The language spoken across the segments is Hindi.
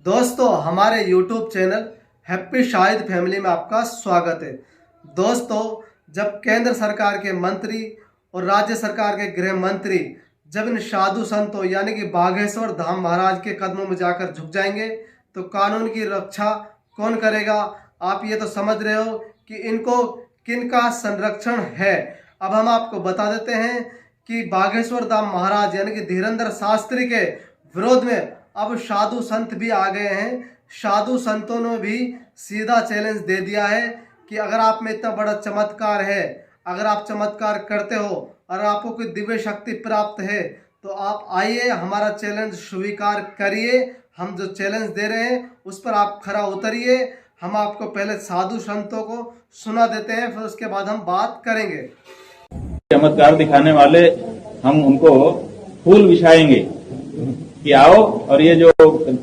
दोस्तों, हमारे YouTube channel happy Shahid family में आपका स्वागत है। दोस्तों, जब केंद्र सरकार के मंत्री और राज्य सरकार के गृह मंत्री जब इन साधु संतों यानी कि बागेश्वर धाम महाराज के कदमों में जाकर झुक जाएंगे तो कानून की रक्षा कौन करेगा? आप ये तो समझ रहे हो कि इनको किनका संरक्षण है। अब हम आपको बता देते हैं कि बागेश्वर धाम महाराज यानी कि धीरेंद्र शास्त्री के विरोध में अब साधु संत भी आ गए हैं। साधु संतों ने भी सीधा चैलेंज दे दिया है कि अगर आप में इतना बड़ा चमत्कार है, अगर आप चमत्कार करते हो और आपको कोई दिव्य शक्ति प्राप्त है तो आप आइए, हमारा चैलेंज स्वीकार करिए। हम जो चैलेंज दे रहे हैं उस पर आप खरा उतरिए। हम आपको पहले साधु संतों को सुना देते हैं, फिर उसके बाद हम बात करेंगे। चमत्कार दिखाने वाले हम उनको फूल बिछाएंगे कि आओ और ये जो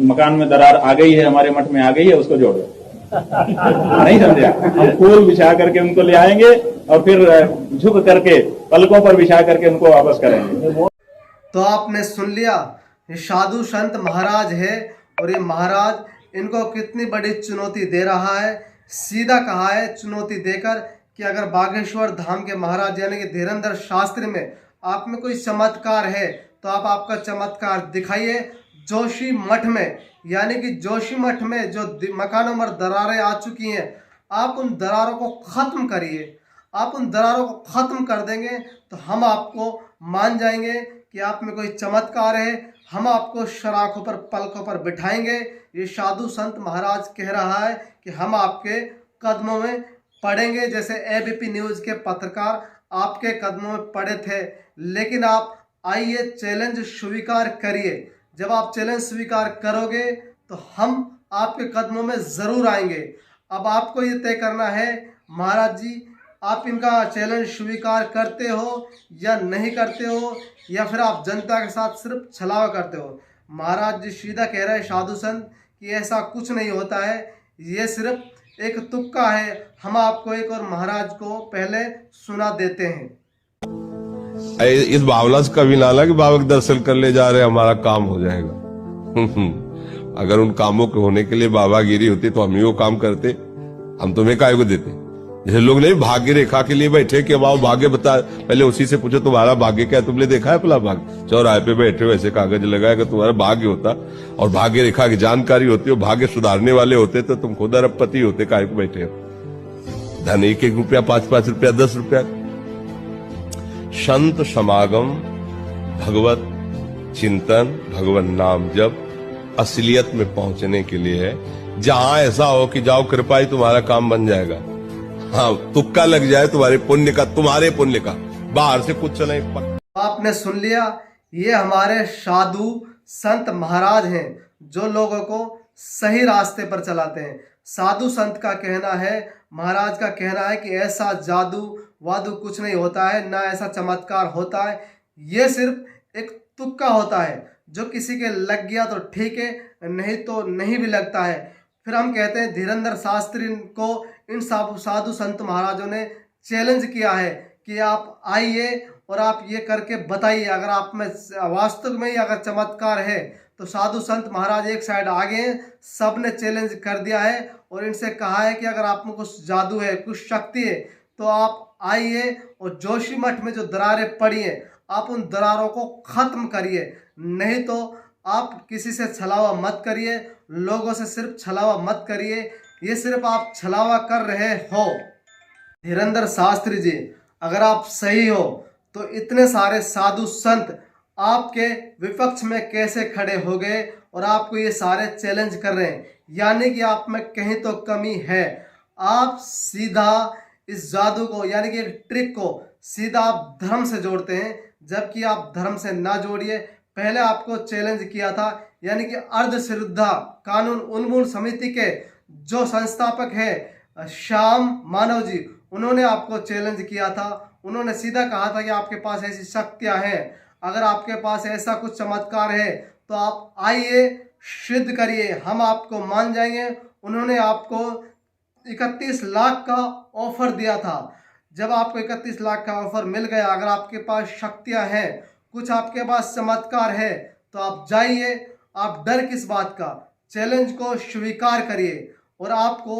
मकान में दरार आ गई है, हमारे मठ में आ गई है, उसको जोड़ो। नहीं समझे? हम फूल बिछा करके उनको ले आएंगे और फिर झुक करके पलकों पर बिछा करके उनको वापस करेंगे। तो आपने सुन लिया, ये साधु संत महाराज है और ये महाराज इनको कितनी बड़ी चुनौती दे रहा है। सीधा कहा है चुनौती देकर कि अगर बागेश्वर धाम के महाराज यानी कि धीरेंद्र शास्त्री में आप में कोई चमत्कार है तो आप आपका चमत्कार दिखाइए। जोशी मठ में यानी कि जोशी मठ में जो मकानों में दरारें आ चुकी हैं, आप उन दरारों को ख़त्म करिए। आप उन दरारों को ख़त्म कर देंगे तो हम आपको मान जाएंगे कि आप में कोई चमत्कार है। हम आपको शराखों पर पलकों पर बिठाएंगे। ये साधु संत महाराज कह रहा है कि हम आपके कदमों में पड़ेंगे, जैसे एबीपी न्यूज़ के पत्रकार आपके कदमों में पड़े थे। लेकिन आप आइए, चैलेंज स्वीकार करिए। जब आप चैलेंज स्वीकार करोगे तो हम आपके कदमों में ज़रूर आएंगे। अब आपको ये तय करना है महाराज जी, आप इनका चैलेंज स्वीकार करते हो या नहीं करते हो, या फिर आप जनता के साथ सिर्फ छलावा करते हो। महाराज जी सीधा कह रहे हैं साधु संत कि ऐसा कुछ नहीं होता है, ये सिर्फ एक तुक्का है। हम आपको एक और महाराज को पहले सुना देते हैं। इस भावना से कभी ना कि बाबा के दर्शन कर ले जा रहे, हमारा काम हो जाएगा। अगर उन कामों के होने के लिए बाबागिरी होती तो हम ही वो काम करते, हम तुम्हें काय को देते। जैसे लोग नहीं भाग्य रेखा के लिए बैठे कि अब भाग्य बता, पहले उसी से पूछो तुम्हारा भाग्य क्या है, तुमने देखा है भला भाग्य? चौराहे पे बैठे हो ऐसे कागज लगाए कि तुम्हारा भाग्य होता और भाग्य रेखा की जानकारी होती हो, भाग्य सुधारने वाले होते तो तुम खुद अरबपति होते। काय को बैठे हो? धन 1-1 रुपया, 5-5 रुपया, 10 रुपया। संत समागम, भगवत चिंतन, भगवत नाम जब असलियत में पहुंचने के लिए है। जहां ऐसा हो कि जाओ कृपा ही तुम्हारा काम बन जाएगा, हाँ तुक्का लग जाए तुम्हारे पुण्य का, बाहर से कुछ नहीं। आपने सुन लिया, ये हमारे साधु संत महाराज हैं जो लोगों को सही रास्ते पर चलाते हैं। साधु संत का कहना है, महाराज का कहना है कि ऐसा जादू वादू कुछ नहीं होता है, ना ऐसा चमत्कार होता है। ये सिर्फ एक तुक्का होता है, जो किसी के लग गया तो ठीक है, नहीं तो नहीं भी लगता है। फिर हम कहते हैं धीरेंद्र शास्त्री को इन साधु संत महाराजों ने चैलेंज किया है कि आप आइए और आप ये करके बताइए, अगर आप में वास्तव में ही अगर चमत्कार है। तो साधु संत महाराज एक साइड आगे हैं, सब ने चैलेंज कर दिया है और इनसे कहा है कि अगर आप में कुछ जादू है, कुछ शक्ति है तो आप आइए और जोशी मठ में जो दरारें पड़ी हैं आप उन दरारों को ख़त्म करिए। नहीं तो आप किसी से छलावा मत करिए, लोगों से सिर्फ छलावा मत करिए, ये सिर्फ आप छलावा कर रहे हो। धीरेंद्र शास्त्री जी, अगर आप सही हो तो इतने सारे साधु संत आपके विपक्ष में कैसे खड़े हो गए और आपको ये सारे चैलेंज कर रहे हैं? यानी कि आप में कहीं तो कमी है। आप सीधा इस जादू को यानी कि एक ट्रिक को सीधा आप धर्म से जोड़ते हैं, जबकि आप धर्म से ना जोड़िए। पहले आपको चैलेंज किया था यानी कि अर्ध श्रद्धा कानून उन्मूलन समिति के जो संस्थापक है श्याम मानव जी, उन्होंने आपको चैलेंज किया था। उन्होंने सीधा कहा था कि आपके पास ऐसी शक्तियां हैं, अगर आपके पास ऐसा कुछ चमत्कार है तो आप आइए, सिद्ध करिए, हम आपको मान जाएंगे। उन्होंने आपको 31 लाख का ऑफर दिया था। जब आपको 31 लाख का ऑफर मिल गया, अगर आपके पास शक्तियां हैं, कुछ आपके पास चमत्कार है तो आप जाइए। आप डर किस बात का? चैलेंज को स्वीकार करिए। और आपको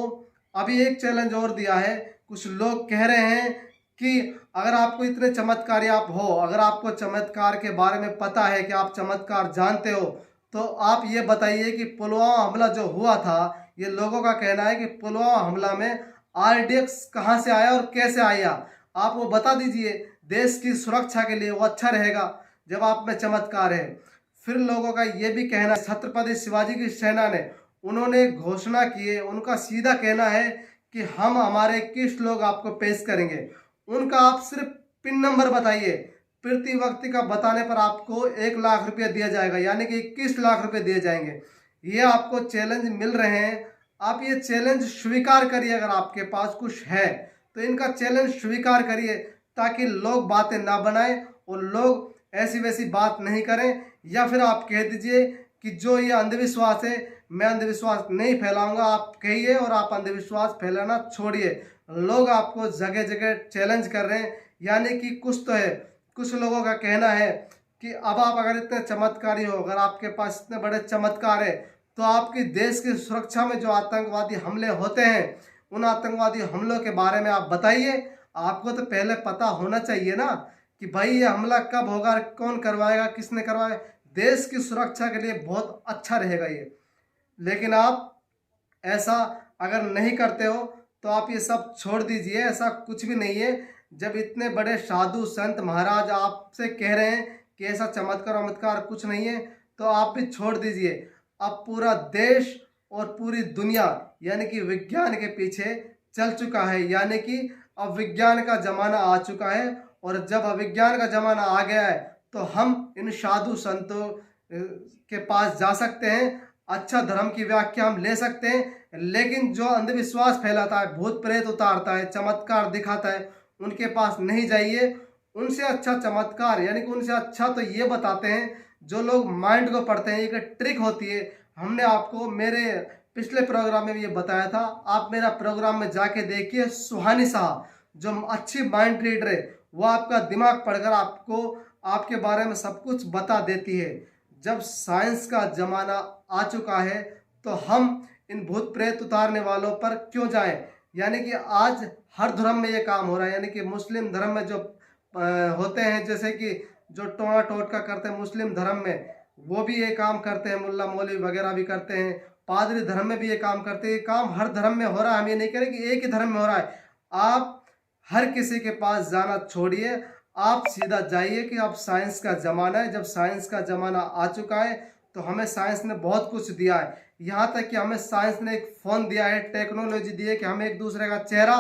अभी एक चैलेंज और दिया है। कुछ लोग कह रहे हैं कि अगर आपको इतने चमत्कारी आप हो, अगर आपको चमत्कार के बारे में पता है कि आप चमत्कार जानते हो, तो आप ये बताइए कि पुलवामा हमला जो हुआ था, ये लोगों का कहना है कि पुलवामा हमला में आरडीएक्स कहाँ से आया और कैसे आया, आप वो बता दीजिए। देश की सुरक्षा के लिए वो अच्छा रहेगा जब आप में चमत्कार है। फिर लोगों का ये भी कहना है, छत्रपति शिवाजी की सेना ने उन्होंने घोषणा की है, उनका सीधा कहना है कि हम हमारे 21 लोग आपको पेश करेंगे। उनका आप सिर्फ पिन नंबर बताइए, प्रति व्यक्ति का बताने पर आपको 1 लाख रुपया दिया जाएगा, यानी कि 21 लाख रुपए दिए जाएंगे। ये आपको चैलेंज मिल रहे हैं, आप ये चैलेंज स्वीकार करिए। अगर आपके पास कुछ है तो इनका चैलेंज स्वीकार करिए, ताकि लोग बातें ना बनाएं और लोग ऐसी वैसी बात नहीं करें। या फिर आप कह दीजिए कि जो ये अंधविश्वास है, मैं अंधविश्वास नहीं फैलाऊंगा, आप कहिए और आप अंधविश्वास फैलाना छोड़िए। लोग आपको जगह जगह चैलेंज कर रहे हैं, यानी कि कुछ तो है। कुछ लोगों का कहना है कि अब आप अगर इतने चमत्कारी हो, अगर आपके पास इतने बड़े चमत्कार है, तो आपकी देश की सुरक्षा में जो आतंकवादी हमले होते हैं, उन आतंकवादी हमलों के बारे में आप बताइए। आपको तो पहले पता होना चाहिए ना कि भाई ये हमला कब होगा, कौन करवाएगा, किसने करवाएगा। देश की सुरक्षा के लिए बहुत अच्छा रहेगा ये। लेकिन आप ऐसा अगर नहीं करते हो तो आप ये सब छोड़ दीजिए, ऐसा कुछ भी नहीं है। जब इतने बड़े साधु संत महाराज आपसे कह रहे हैं कि ऐसा चमत्कार वमत्कार कुछ नहीं है, तो आप भी छोड़ दीजिए। अब पूरा देश और पूरी दुनिया यानी कि विज्ञान के पीछे चल चुका है, यानी कि अब विज्ञान का ज़माना आ चुका है। और जब अविज्ञान का ज़माना आ गया है तो हम इन साधु संतों के पास जा सकते हैं, अच्छा धर्म की व्याख्या हम ले सकते हैं। लेकिन जो अंधविश्वास फैलाता है, भूत प्रेत उतारता है, चमत्कार दिखाता है, उनके पास नहीं जाइए। उनसे अच्छा चमत्कार यानी कि उनसे अच्छा तो ये बताते हैं जो लोग माइंड को पढ़ते हैं। एक ट्रिक होती है, हमने आपको मेरे पिछले प्रोग्राम में भी ये बताया था, आप मेरा प्रोग्राम में जाके देखिए। सुहानी शाह जो अच्छी माइंड रीडर है, वो आपका दिमाग पढ़कर आपको आपके बारे में सब कुछ बता देती है। जब साइंस का ज़माना आ चुका है तो हम इन भूत प्रेत उतारने वालों पर क्यों जाएं। यानी कि आज हर धर्म में ये काम हो रहा है, यानी कि मुस्लिम धर्म में जो होते हैं, जैसे कि जो टोना टोटका करते हैं मुस्लिम धर्म में, वो भी ये काम करते हैं, मुल्ला मौलवी वगैरह भी करते हैं, पादरी धर्म में भी ये काम करते हैं। ये काम हर धर्म में हो रहा है, हम ये नहीं करें कि एक ही धर्म में हो रहा है। आप हर किसी के पास जाना छोड़िए, आप सीधा जाइए कि अब साइंस का ज़माना है। जब साइंस का ज़माना आ चुका है तो हमें साइंस ने बहुत कुछ दिया है, यहाँ तक कि हमें साइंस ने एक फ़ोन दिया है, टेक्नोलॉजी दी है कि हम एक दूसरे का चेहरा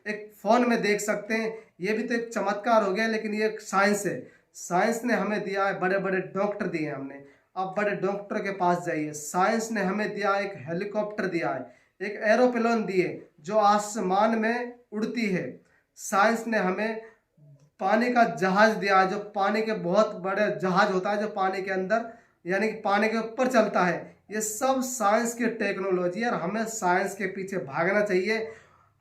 एक फ़ोन में देख सकते हैं। ये भी तो एक चमत्कार हो गया, लेकिन ये एक साइंस है। साइंस ने हमें दिया है, बड़े बड़े डॉक्टर दिए हैं हमने। अब बड़े डॉक्टर के पास जाइए। साइंस ने हमें दिया एक हेलीकॉप्टर दिया है, एक एरोप्लेन दिए जो आसमान में उड़ती है। साइंस ने हमें पानी का जहाज दिया है, जो पानी के बहुत बड़े जहाज होता है जो पानी के अंदर यानी कि पानी के ऊपर चलता है। ये सब साइंस की टेक्नोलॉजी है और हमें साइंस के पीछे भागना चाहिए।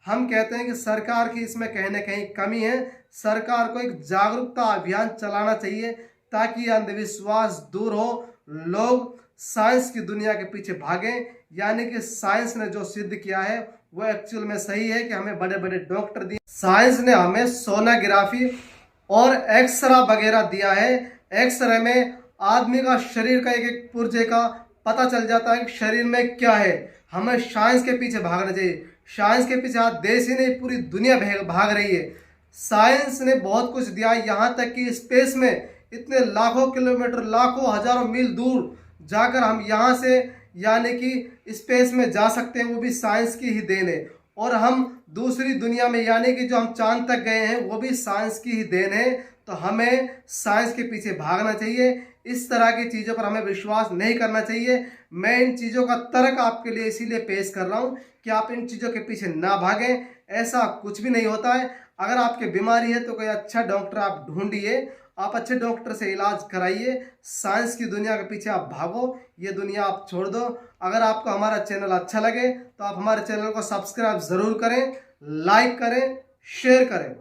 हम कहते हैं कि सरकार की इसमें कहीं ना कहीं कमी है। सरकार को एक जागरूकता अभियान चलाना चाहिए ताकि ये अंधविश्वास दूर हो, लोग साइंस की दुनिया के पीछे भागें। यानी कि साइंस ने जो सिद्ध किया है वो एक्चुअल में सही है कि हमें बड़े बड़े डॉक्टर दिए। साइंस ने हमें सोनोग्राफी और एक्सरे वगैरह दिया है। एक्सरे में आदमी का शरीर का एक एक पुर्जे का पता चल जाता है कि शरीर में क्या है। हमें साइंस के पीछे भागना चाहिए। साइंस के पीछे आज देश ही नहीं पूरी दुनिया भाग रही है। साइंस ने बहुत कुछ दिया है, यहाँ तक कि स्पेस में इतने लाखों किलोमीटर, लाखों हजारों मील दूर जाकर हम यहाँ से यानी कि स्पेस में जा सकते हैं, वो भी साइंस की ही देन है। और हम दूसरी दुनिया में यानी कि जो हम चांद तक गए हैं वो भी साइंस की ही देन है। तो हमें साइंस के पीछे भागना चाहिए। इस तरह की चीज़ों पर हमें विश्वास नहीं करना चाहिए। मैं इन चीज़ों का तर्क आपके लिए इसीलिए पेश कर रहा हूँ कि आप इन चीज़ों के पीछे ना भागें। ऐसा कुछ भी नहीं होता है। अगर आपकी बीमारी है तो कोई अच्छा डॉक्टर आप ढूंढिए, आप अच्छे डॉक्टर से इलाज कराइए। साइंस की दुनिया के पीछे आप भागो, ये दुनिया आप छोड़ दो। अगर आपको हमारा चैनल अच्छा लगे तो आप हमारे चैनल को सब्सक्राइब ज़रूर करें, लाइक करें, शेयर करें।